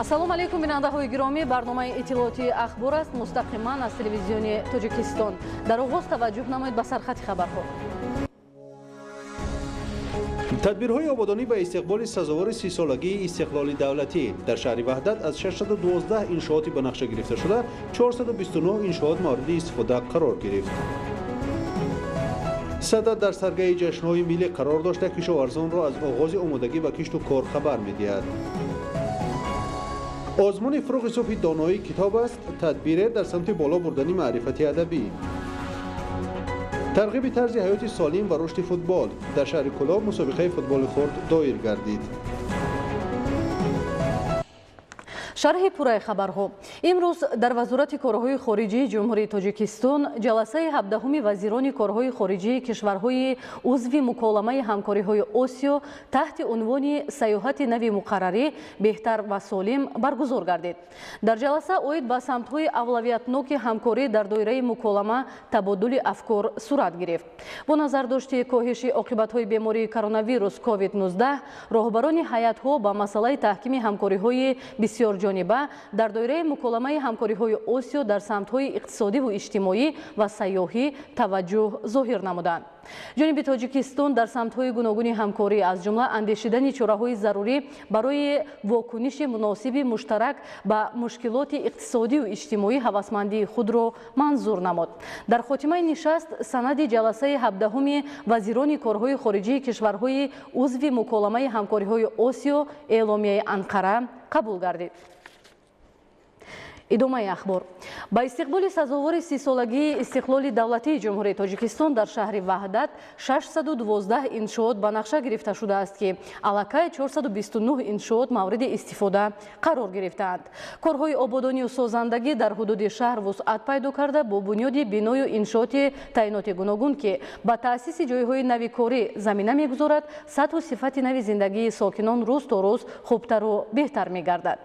ассалому алайкум бинандаҳои гиромӣ, барномаи иттилоотии ахбор аст мустақиман аз телевизиони Тоҷикистон. Дар оғоз таваҷҷӯҳ намоед ба сархати хабарҳо. тадбирҳои ободонӣ ба истиқболи сазовори 30-солагии истиқлоли давлатӣ дар шаҳри ваҳдат аз 612 иншооти ба нақша гирифта шуда 429 иншоот мавриди истифода қарор гирифт. садад дар саргаи ҷашнҳои миллӣ қарор дошта кишоварзонро аз оғози омодагӣ ба кишту кор хабар медиҳад. озмуни фурӯғи субҳи доноӣ китоб аст, тадбире дар самти боло бурдани маърифати адабӣ. тарғиби тарзи ҳаёти солим ва рушди футбол. дар шаҳри Кӯлоб мусобиқаи футболи хурд доир гардид. шарҳи пурраи хабарҳо. имрӯз дар вазорати корҳои хориҷии ҷумҳурии Тоҷикистон ҷаласаи 17-уми вазирони корҳои хориҷии кишварҳои узви муколамаи ҳамкориҳои Осиё таҳти унвони сайёҳати нави муқаррарӣ беҳтар ва солим баргузор гардид. дар ҷаласа оид ба самтҳои авлавиятноки ҳамкорӣ дар доираи муколама табодули афкор сурат гирифт. бо назардошти коҳиши оқибатҳои бемории коронавирус COVID-19 роҳбарони ҳайатҳо ба масъалаи таҳкими ҳамкориҳои бисёр ҷониба дар доираи муколамаи ҳамкориҳои Осиё дар самтҳои иқтисодиву иҷтимоӣ ва сайёҳӣ таваҷҷӯҳ зоҳир намуданд. ҷониби Тоҷикистон дар самтҳои гуногуни ҳамкорӣ аз ҷумла андешидани чораҳои зарурӣ барои вокуниши муносиби муштарак ба мушкилоти иқтисодию иҷтимоӣ ҳавасмандии худро манзур намуд. дар хотимаи нишаст санади ҷаласаи 17-уми вазирони корҳои хориҷии кишварҳои узви муколамаи ҳамкориҳои Осиё эъломияи Анқара қабул гардид. идомаи ахбор. ба истиқболи сазовори 30-солагии истиқлоли давлатии ҷумҳурии Тоҷикистон дар шаҳри Ваҳдат 612 иншоот ба нақша гирифта шудааст ки аллакай 429 иншоот мавриди истифода қарор гирифтаанд. корҳои ободонию созандагӣ дар ҳудуди шаҳр вусъат пайдо карда бо бунёди биною иншооти таъиноти гуногун ки ба таъсиси ҷойҳои нави корӣ замина мегузорад, сатҳу сифати нави зиндагии сокинон рӯз то рӯз хубтару беҳтар мегардад.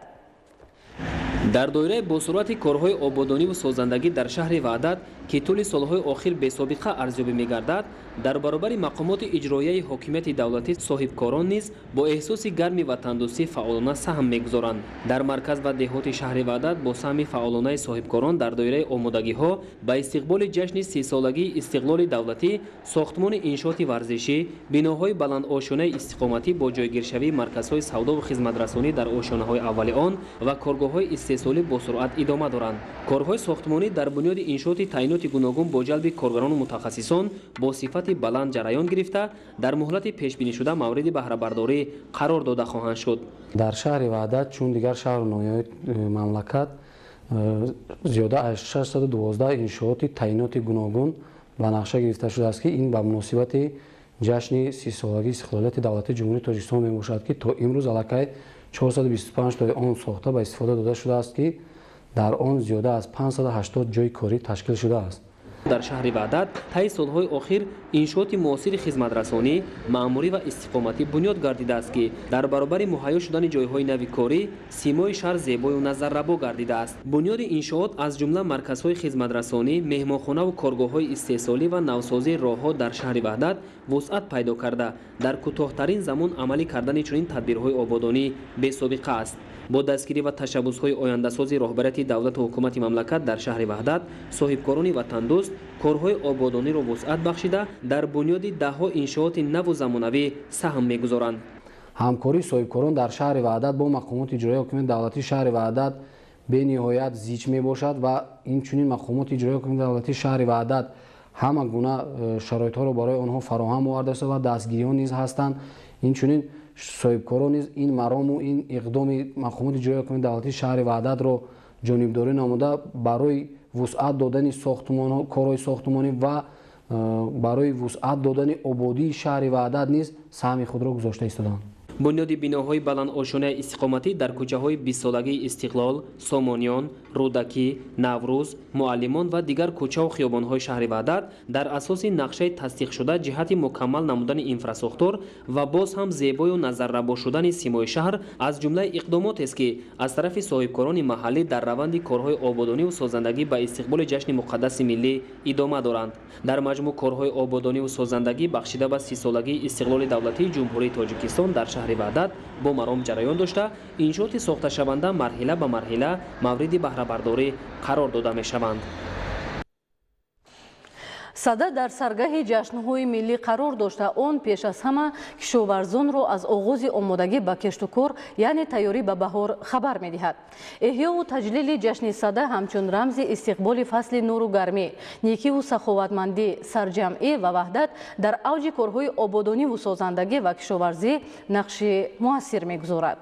дар доираи босуръати корҳои ободониву созандагӣ дар шаҳри Ваҳдат ки тӯли солҳои охир бесобиқа арзёбӣ мегардад, дар баробари мақомоти иҷроияи ҳокимияти давлатӣ соҳибкорон низ бо эҳсоси гарми ватандӯстӣ фаъолона саҳм мегузоранд. дар марказ ва деҳоти шаҳри Ваҳдат бо саҳми фаъолонаи соҳибкорон дар доираи омодагиҳо ба истиқболи ҷашни 30-солагии истиқлоли давлатӣ сохтмони иншооти варзишӣ, биноҳои баландошонаи истиқоматӣ бо ҷойгиршавии марказҳои савдову хизматрасонӣ дар ошонаҳои аввали он ва коргоҳҳои истеҳсолӣ бо суръат идома доранд. корҳои сохтмонӣ дар бунёди иншооти таъиноти гуногун бо ҷалби коргарону мутахассисон бо сифати баланд ҷараён гирифта, дар муҳлати пешбинишуда мавриди баҳрабардорӣ қарор дода хоҳанд шуд. дар шаҳри Ваҳдат чун дигар шаҳру ноҳияи мамлакат зиёда аз 612 иншооти таъиноти гуногун ба нақша гирифта шудааст ки ин ба муносибати ҷашни 30-солагии истиқлолияти давлатии ҷумҳурии Тоҷикистон мебошад ки то имрӯз аллакай 425 тои он сохта ба истифода дода шудааст ки дар он зиёда аз 580 ҷойи корӣ ташкил шудааст. дар шаҳри Ваҳдат таи солҳои охир иншооти муосири хизматрасонӣ, маъмурӣ ва истиқоматӣ бунёд гардидааст ки дар баробари муҳайё шудани ҷойҳои нави корӣ симои шаҳр зебою назаррабо гардидааст. бунёди иншоот аз ҷумла марказҳои хизматрасонӣ, меҳмонхонаву коргоҳҳои истеҳсолӣ ва навсозии роҳҳо дар шаҳри Ваҳдат вусъат пайдо карда, дар кӯтоҳтарин замон амалӣ кардани чунин тадбирҳои ободонӣ бесобиқа аст. бо дастгирӣ ва ташаббусҳои ояндасози роҳбарияти давлату ҳукумати мамлакат дар шаҳри Ваҳдат, соҳибкорони ватандӯст корҳои ободониро вусъат бахшида дар бунёди даҳҳо иншооти наву замонавӣ саҳм мегузоранд. ҳамкории соҳибкорон дар шаҳри Ваҳдат бо мақомоти иҷроияи ҳокимияти давлатии шаҳри Ваҳдат бениҳоят зич мебошад ва инчунин мақомоти иҷроияи ҳокимияти давлатии шаҳри Ваҳдат ҳама гуна шароитҳоро барои онҳо фароҳам оварда шуда ва дастгириҳо низ ҳастанд. инчунин соҳибкорон низ ин марому ин иқдоми мақомоти иҷроияи ҳокимияти давлатии шаҳри Ваҳдатро ҷонибдорӣ намуда барои вусъат додани корҳои сохтмонӣ ва барои вусъат додани ободии шаҳри Ваҳдат низ саҳми худро гузошта истоданд. бунёди биноҳои баландошонаи истиқоматӣ дар кӯчаҳои 20-солагии Истиқлол, Сомониён, рӯдакӣ, наврӯз, муаллимон ва дигар кӯчаву хиёбонҳои шаҳри ваҳдат дар асоси нақшаи тасдиқшуда ҷиҳати мукаммал намудани инфраструктур ва боз ҳам зебою назаррабо шудани симои шаҳр аз ҷумлаи иқдомотест ки аз тарафи соҳибкорони маҳаллӣ дар раванди корҳои ободониву созандагӣ ба истиқболи ҷашни муқаддаси миллӣ идома доранд. Дар маҷмӯъ корҳои ободониву созандагӣ бахшида ба 30-солагии истиқлоли давлатии ҷумҳурии Тоҷикистон дар шаҳри ваҳдат бо маром ҷараён дошта, иншооти сохташаванда марҳила ба марҳила мавриди баҳрабардорӣ қарор дода мешаванд. сада дар саргаҳи ҷашнҳои миллӣ қарор дошта, он пеш аз ҳама кишоварзонро аз оғози омодагӣ ба кештукор, яъне тайёрӣ ба баҳор хабар медиҳад. эҳёву таҷлили ҷашни сада ҳамчун рамзи истиқболи фасли нуру гармӣ, некиву саховатмандӣ, сарҷамъӣ ва ваҳдат дар авҷи корҳои ободониву созандагӣ ва кишоварзӣ нақши муассир мегузорад.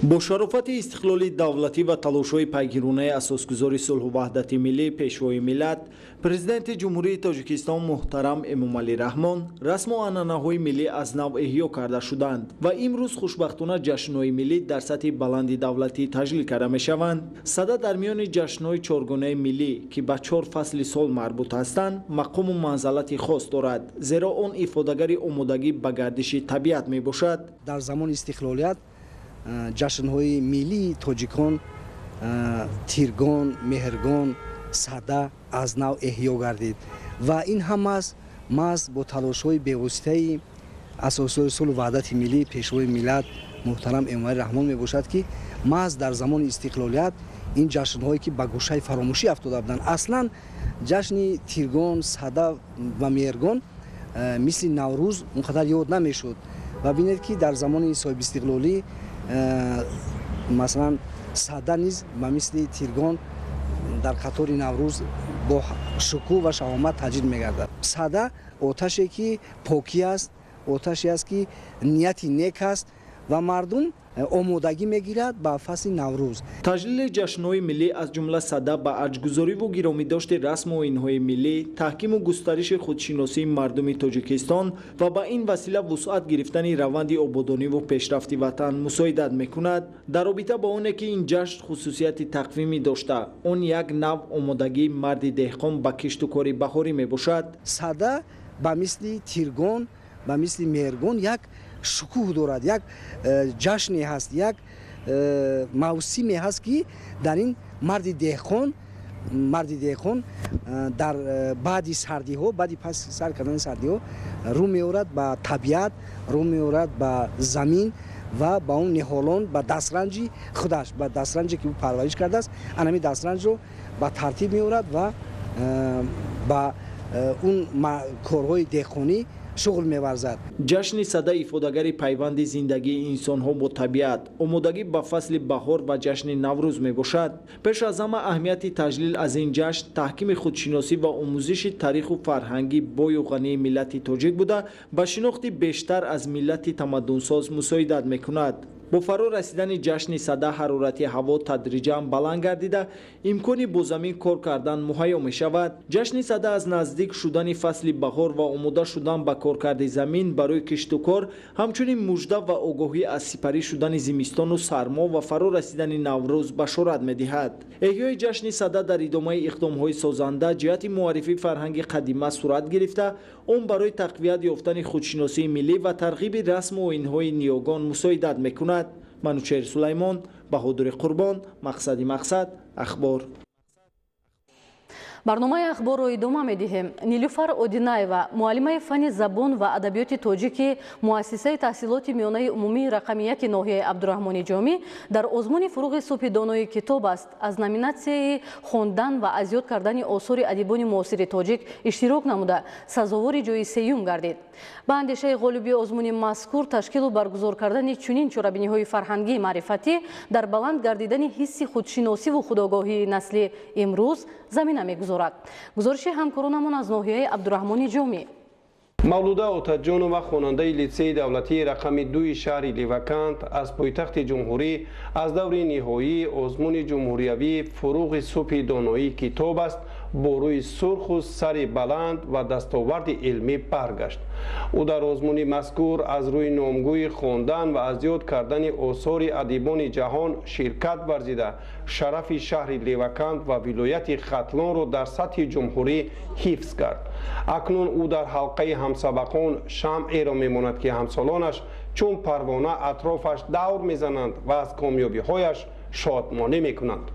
бо шарофати истиқлоли давлатӣ ва талошҳои пайгиронаи асосгузори сулҳу ваҳдати миллӣ пешвои миллат, президенти ҷумҳурии Тоҷикистон муҳтарам Эмомалӣ Раҳмон расму анъанаҳои миллӣ аз нав эҳё карда шуданд ва имрӯз хушбахтона ҷашнҳои миллӣ дар сатҳи баланди давлатӣ таҷлил карда мешаванд. Сада дар миёни ҷашнҳои чоргонаи миллӣ ки ба 4 фасли сол марбут ҳастанд, мақому манзалати хос дорад, зеро он ифодагари омодагӣ ба гардиши табиат мебошад. дар замони истиқлолият ҷашнҳои миллии тоҷикон тиргон, меҳргон, сада аз нав эҳё гардид ва ин ҳамааш маҳз бо талошҳои бевоситаи асосҳои сулҳу ваҳдати миллӣ пешвои миллат муҳтарам Эмомалӣ Раҳмон мебошад ки маҳз дар замони истиқлолият ин ҷашнҳое ки ба гӯшаи фаромӯшӣ афтода буданд, аслан ҷашни тиргон, сада ва меҳргон мисли наврӯз он қадар ёд намешуд ва бинед ки дар замони соҳибистиқлолӣ масалан сада низ ба мисли тиргон дар қатори наврӯз бо шукӯҳ ва шаҳомат таҷлил мегардад. Сада оташе ки покӣ аст, оташе аст ки нияти нек аст ва мардум омодагӣ мегирад ба фасли наврӯз. таҷлили ҷашнҳои миллӣ аз ҷумла сада ба арҷгузориву гиромидошти расму оинҳои миллӣ, таҳкиму густариши худшиносии мардуми Тоҷикистон ва ба ин васила вусъат гирифтани раванди ободониву пешрафти ватан мусоидат мекунад. дар робита ба оне ки ин ҷашн хусусияти тақвимӣ дошта, он як нав омодагии марди деҳқон ба киштукори баҳорӣ мебошад. Сада ба мисли тиргон, ба мисли меҳргон як шукӯҳ дорад, як ҷашне ҳаст, як мавсиме ҳаст ки дар ин марди деҳқон дар баъди сардиҳо, баъди паси сар кардани сардиҳо рӯ меорад ба табиат, рӯ меорад ба замин ва ба он неҳолон, ба дастранҷи худаш, ба дастранҷе ки ӯ парвариш кардааст, анами дастранҷро ба тартиб меорад ва ба он корҳои деҳқонӣ шуғл меварзад. ҷашни сада ифодагари пайванди зиндагии инсонҳо бо табиат, омодагӣ ба фасли баҳор ва ҷашни наврӯз мебошад. пеш аз ҳама аҳамияти таҷлил аз ин ҷашн таҳкими худшиносӣ ва омӯзиши тариху фарҳанги бою ғании миллати тоҷик буда, ба шинохти бештар аз миллати тамаддунсоз мусоидат мекунад. бо фаро расидани ҷашни сада ҳарорати ҳаво тадриҷан баланд гардида, имкони бо замин кор кардан муҳайё мешавад. ҷашни сада аз наздик шудани фасли баҳор ва омода шудан ба коркарди замин барои киштукор, ҳамчунин мужда ва огоҳӣ аз сипарӣ шудани зимистону сармо ва фаро расидани наврӯз башорат медиҳад. эҳёи ҷашни сада дар идомаи иқдомҳои созанда ҷиҳати муаррифии фарҳанги қадима сурат гирифта, он барои тақвият ёфтани худшиносии миллӣ ва тарғиби расму оинҳои ниёгон мусоидат мекунад. Манучер Сулаймон, Баҳодури Қурбон, Мақсади Мақсад, Ахбор. барномаи ахборро идома медиҳем. Нилуфар Одинаева, муаллимаи фанни забон ва адабиёти тоҷики муассисаи таҳсилоти миёнаи умумии рақами 1 ноҳияи Абдурахмони Ҷомӣ дар озмуни фуруғи субҳи донои китоб аст. Аз номинатсияи хондан ва аз ёд кардани осори адибони муосири тоҷик иштирок намуда, сазовори ҷойи сеюм гардид. ба андешаи ғолиби озмуни мазкур ташкилу баргузор кардани чунин чорабиниҳои фарҳангии маърифатӣ дар баланд гардидани ҳисси худшиносиву худогоҳии насли имрӯз замина мегузорад. гузориши ҳамкоронамон аз ноҳияи Абдурахмони Ҷомӣ. мавлуда Отаҷонова, хонандаи литсеи давлатии рақами 2 шаҳри Ливаканд, аз пойтахти ҷумҳурӣ аз даври ниҳоии озмуни ҷумҳуриявии фуруғи субҳи доноии китоб аст бо рӯи сурху сари баланд ва дастоварди илмӣ баргашт. ӯ дар озмуни мазкур аз рӯи номгӯӣ хондан ва аз ёд кардани осори адибони ҷаҳон ширкат варзида шарафи шаҳри Леваканд ва вилояти Хатлонро дар сатҳи ҷумҳурӣ ҳифз кард. акнун ӯ дар ҳалқаи ҳамсабақон шамъеро мемонад ки ҳамсолонаш чун парвона атрофаш давр мезананд ва аз комёбиҳояш шодмонӣ мекунанд.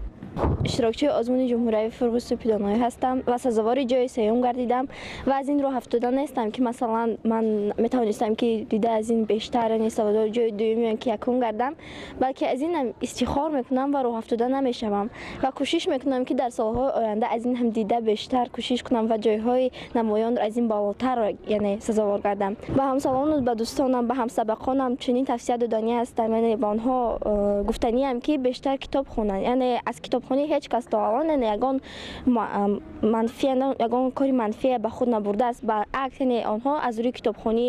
иштирокчии озмуни ҷумҳуриявӣ фуруғи субҳи доноӣ ҳастам ва сазовори ҷои сеюм гардидам ва аз ин роҳ афтода нестам ки масалан ман метавонистам ки дида аз ин бештар яъне саводори ҷои дуюм ки якум гардам, балки аз инам истихор мекунам ва роҳ афтода намешавам ва кӯшиш мекунам ки дар солҳои оянда аз ин ҳам дида бештар кӯшиш кунам ва ҷойҳои намоёнро аз ин балотар яъне сазовор гардам. Ба ҳамсолону ба дӯстонам, ба ҳамсабақонам чунин тавсия доданӣ ҳастам, яъне ба онҳо гуфтаниам ки бештар китоб хонанд, яъне аз китобхонӣ ҳеҷ кас то алон ягон манфия, ягон кори манфие ба худ набурдааст, баръакс яъне онҳо аз рӯи китобхонӣ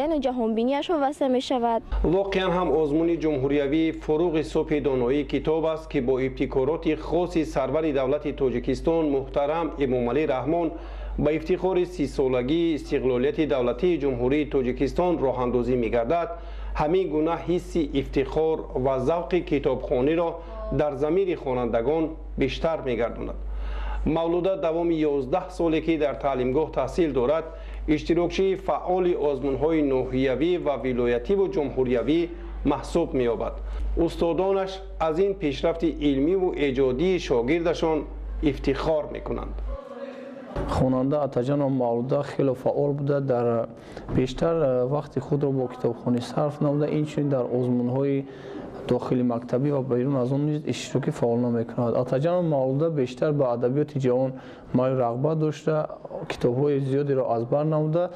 яъне ҷаҳонбинияшон васеъ мешавад. воқеан ҳам озмуни ҷумҳуриявӣ фуруғи субҳи доноӣ китоб аст ки бо ибтикороти хоси сарвари давлати Тоҷикистон муҳтарам Эмомалӣ Раҳмон ба ифтихори 30-солагии истиқлолияти давлатии ҷумҳурии Тоҷикистон роҳандозӣ мегардад. ҳамин гуна ҳисси ифтихор ва завқи китобхониро дар замири хонандагон бештар мегардонад. мавлуда давоми 11 соле ки дар таълимгоҳ таҳсил дорад, иштирокчии фаъоли озмунҳои ноҳиявӣ ва вилоятиву ҷумҳуриявӣ маҳсуб меёбад. устодонаш аз ин пешрафти илмиву эҷодии шогирдашон ифтихор мекунанд. хонанда Атаҷанов Мавлуда хеле фаъол буда, дар бештар вақти худро бо китобхонӣ сарф намуда, инчунин дар озмунҳои дохили мактабӣ ва байрун аз он низ иштироки фаъолона мекунад. Атаҷанов Мавлуда бештар ба адабиёти ҷавон майл рағбат дошта, китобҳои зиёдеро аз бар намуда,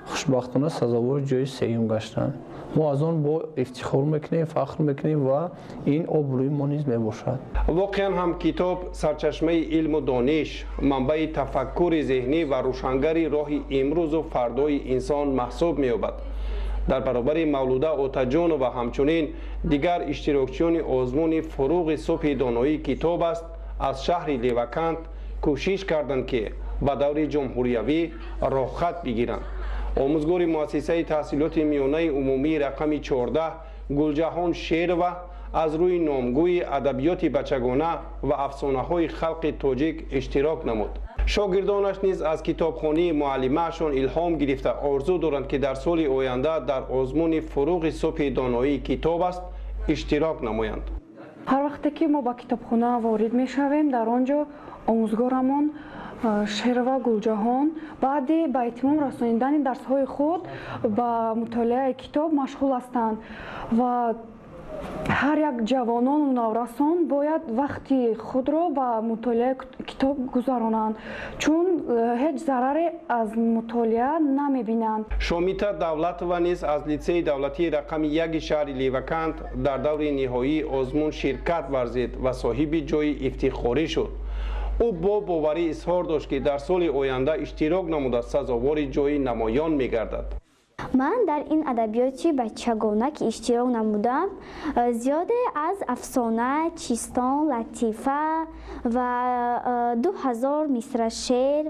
хушбахтона сазовори ҷои сеюм гаштанд. мо аз он бо ифтихор мекунем, фахр мекунем ва ин обрӯи мо низ мебошад. воқеан ҳам китоб сарчашмаи илму дониш, манбаи тафаккури зеҳнӣ ва рӯшангари роҳи имрӯзу фардои инсон маҳсуб меёбад. дар баробари Мавлуда Отаҷонов ва ҳамчунин дигар иштирокчиёни озмуни фуруғи субҳи доноӣ китоб аст аз шаҳри Леваканд кӯшиш карданд ки ба даври ҷумҳуриявӣ роҳхат бигиранд. омӯзгори муассисаи таҳсилоти миёнаи умумии рақами 14 Гулҷаҳон Шерова аз рӯи номгӯи адабиёти бачагона ва афсонаҳои халқи тоҷик иштирок намуд. шогирдонаш низ аз китобхонии муаллимаашон илҳом гирифта орзу доранд ки дар соли оянда дар озмуни фуруғи субҳи доноӣ китоб аст иштирок намоянд. ҳар вақте ки мо ба китобхона ворид мешавем, дар он ҷо омӯзгорамон Шерова Гулҷаҳон баъди ба этимом расониндани дарсҳои худ ба мутолиаи китоб машғул ҳастанд ва ҳар як ҷавонону наврасон бояд вақти худро ба мутолиаи китоб гузаронанд, чун ҳеҷ зараре аз мутолиа намебинанд. Шомита Давлатова низ аз литсеи давлатии рақами 1 шаҳри Леваканд дар даври ниҳоии озмун ширкат варзид ва соҳиби ҷои ифтихорӣ шуд. ӯ бо боварӣ изҳор дошт ки дар соли оянда иштирок намуда сазовори ҷои намоён мегардад. ман дар ин адабиёти бачагона ки иштирок намудам зиёде аз афсона, чистон, латифа ва 2000 мисра шеър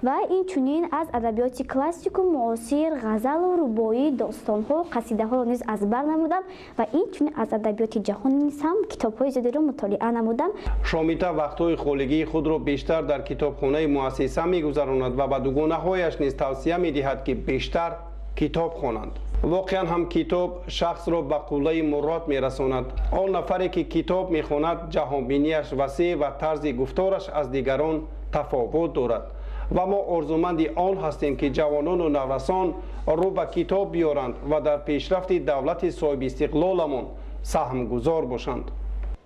ва инчунин аз адабиёти классику муосир, ғазалу рубоӣ, достонҳо, қасидаҳоро низ аз бар намудам ва инчунин аз адабиёти ҷаҳон низ ҳам китобҳои зиёдеро мутолиа намудам. шомита вақтҳои холигии худро бештар дар китобхонаи муассиса мегузаронад ва ба дугонаҳояш низ тавсия медиҳад ки бештар китоб хонанд. воқеан ҳам китоб шахсро ба қуллаи мурод мерасонад. он нафаре ки китоб мехонад ҷаҳонбинияш васеъ ва тарзи гуфтораш аз дигарон тафовут дорад ва мо орзуманди он ҳастем ки ҷавонону наврасон рӯ ба китоб биёранд ва дар пешрафти давлати соҳиби истиқлоламон саҳмгузор бошанд.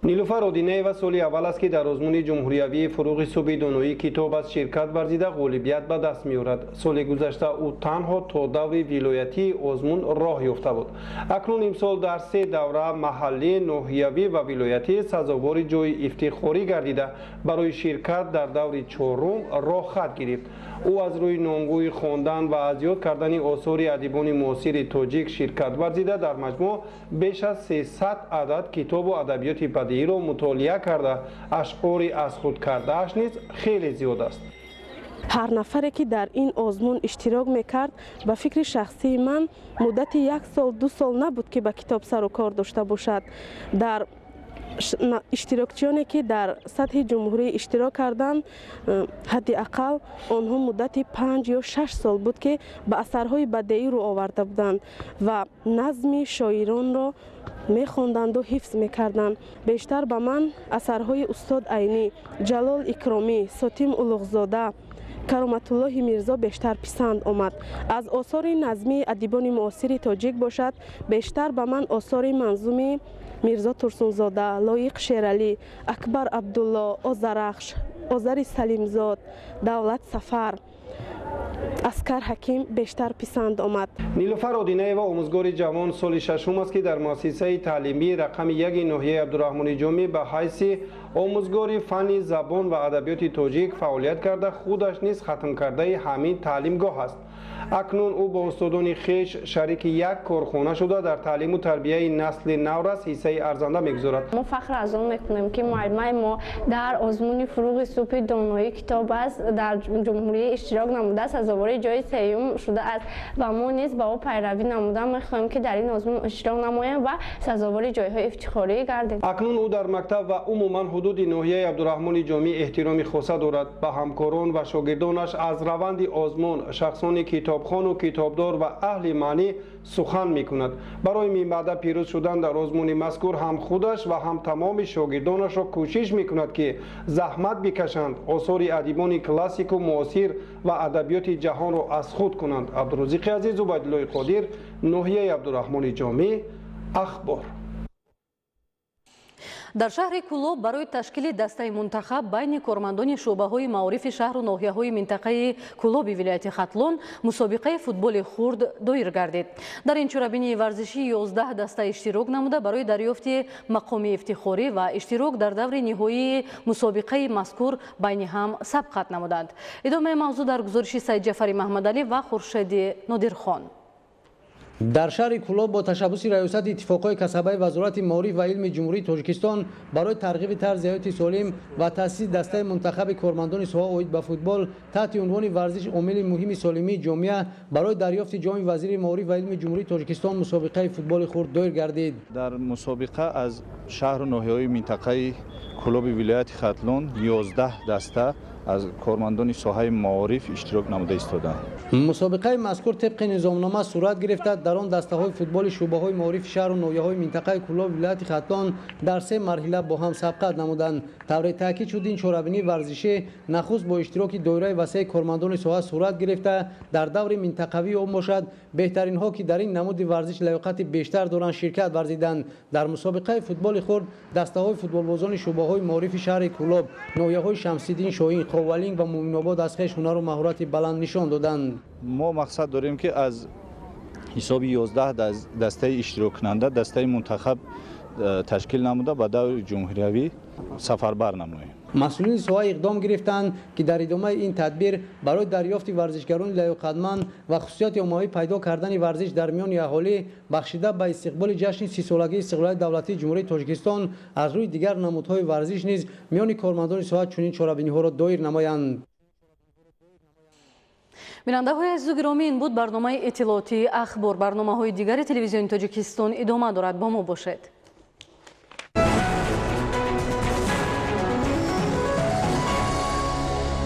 нилуфар Одинаева соли аввал аст ки дар озмуни ҷумҳуриявии фуруғи субҳи доноӣ китоб аз ширкат варзида ғолибият ба даст меорад. соли гузашта ӯ танҳо то даври вилоятии озмун роҳ ёфта буд. акнун имсол дар 3 давра маҳаллӣ, ноҳиявӣ ва вилоятӣ сазовори ҷои ифтихорӣ гардида барои ширкат дар даври 4 роҳхат гирифт. ӯ аз рӯи номгӯӣ хондан ва аз ёд кардани осори адибони муосири тоҷик ширкат варзида дар маҷмӯъ беш аз 300 адад китобу адабиёти ба بدیهی را مطالعه کرده اشعاری از خود کرده‌اش نیز خیلی زیاد است. هر نفری که در این آزمون اشتراک میکرد به فکر شخصی من مدت 1 سال 2 سال نبود که به کتاب سر و کار داشته باشد. در اشتراکچیانی که در سطح جمهوری اشتراک کردند حداقل آنها مدت 5 یا 6 سال بود که به اثرهای بدیعی رو آورده بودند و نظم شاعران را میخواندند و حفظ میکردند. بیشتر به من اثرهای استاد عینی، جلال اکرامی، ساتیم اولوغزاده، کرامت الله میرزا بیشتر پسند آمد. از آثار نظمی ادیبان معاصر تاجیک باشد بیشتر به من آثار منظوم میرزا ترسونزاده، لایق شیرعلی، اکبر عبدالله، آذرخش، آذر سلیمزاد، دولت سفر، اسکر حکیم بیشتر پسند آمد. نیلوفر آدینه‌یوا آموزگار جوان سال ششم است که در مؤسسه تعلیمی رقم 1 ناحیه عبدالرحمن جامی به حیث آموزگار فن زبان و ادبیات تاجیک فعالیت کرده خودش نیز ختم کرده همین تعلیمگاه است. اکنون او با استادان خویش شریک یک کارخانه شده در تعلیم و تربیت نسل نو را حصه ارزنده می‌گذارد. ما فخر از آن میکنیم که معلم ما در آزمون فروغ صبح دانایی کتاب است در جمهوری اشتراک نموده است، سزاوار جای سوم شده است و ما نیز با او پیروی نموده می‌خواهیم که در این آزمون اشتراک نماییم و سزاوار جایهای افتخاری گردیم. اکنون او در مکتب و عموما حدود ناحیه عبدالرحمن جامی احترام خاص دارد. به همکاران و شاگردانش از روند آزمون شخصان کتابخوان و کتابدار و اهل معنی سخن می‌کند. برای می‌بعد پیروز شدن در آزمون مذکور هم خودش و هم تمام شاگردانش را کوشش می‌کند که زحمت بکشند، آثار ادیبان کلاسیک و معاصر و ادبیات جهان را از خود کنند. عبدالرزاق عزیز و عبدالله قادر، ناحیه عبدالرحمن جامی، اخبار. در شهر کولوب برای تشکیل دسته منتخب بین کارمندان شعبه‌های معارف شهر و ناحیه‌های منطقه کولوب ولایت ختلون مسابقه فوتبال خرد دایر گردید. در این چرابین ورزشی 11 دسته اشتراک نموده برای دریافت مقام افتخاری و اشتراک در دور نهایی مسابقه مذکور بین هم سبقت نمودند. ادامه موضوع در گزارش سید جعفری محمدعلی و خورشید نادرخان. در شهر کولوب با تشبث ریاست اتفاقهای کسبه وزارت معارف و علم جمهوری تاجیکستان برای ترغیب طرز حیات سالم و تأسیس دسته منتخب کارمندان ساحه اوید به فوتبال تحت عنوان ورزش عامل مهم سالمی جامعه برای دریافت جام وزیر معارف و علم جمهوری تاجیکستان مسابقه فوتبال خرد دایر گردید. در مسابقه از شهر و ناحیه‌های منطقه کولوب ولایت ختلون 11 دسته از کارمندان ساحه معارف اشتراک نموده ایستادند. مسابقه مذکور طبق نظامنامه صورت گرفته. در آن دسته‌های فوتبال شعبه‌های معارف شهر و ناحیه‌های منطقه کولوب ولایت ختلون در 3 مرحله با هم سبقت نمودند. طور تاکید شد این چهاربینی ورزشی نخست با اشتراک دایره وسیع کارمندان ساحه صورت گرفته در دور منطقوی عام باشد. بهترین ها که در این نمود ورزش لیاقت بیشتر دارند شرکت ورزیدند. در مسابقه فوتبال خرد دسته‌های فوتبالبازان شعبه‌های معارف شهر کولوب، ناحیه‌های شمس‌الدین شاهین، قاولینگ و مومن‌آباد از خویش هنر و مهارت بلند نشان دادند. ما مقصد داریم که از حساب 11 دسته اشتراک کننده دسته منتخب تشکیل نموده به دور جمهوری سفربر نماییم. مسئولین ساحه اقدام گرفتند که در ادامه این تدبیر برای دریافت ورزشگران لیاقتمند و خصوصیات عمومی پیدا کردن ورزش در میان اهالی بخشیده به استقبال جشن 30 سالگی استقلال دولتی جمهوری تاجیکستان از روی دیگر نمودهای ورزش نیز میان کارمندان ساحه چنین چهاربینی‌ها را دایر نمایند. بیننده‌های عزیز و گرامی، این بود برنامه اطلاعاتی اخبار. برنامه‌های دیگر تلویزیون تاجیکستان ادامه دارد. با ما باشید.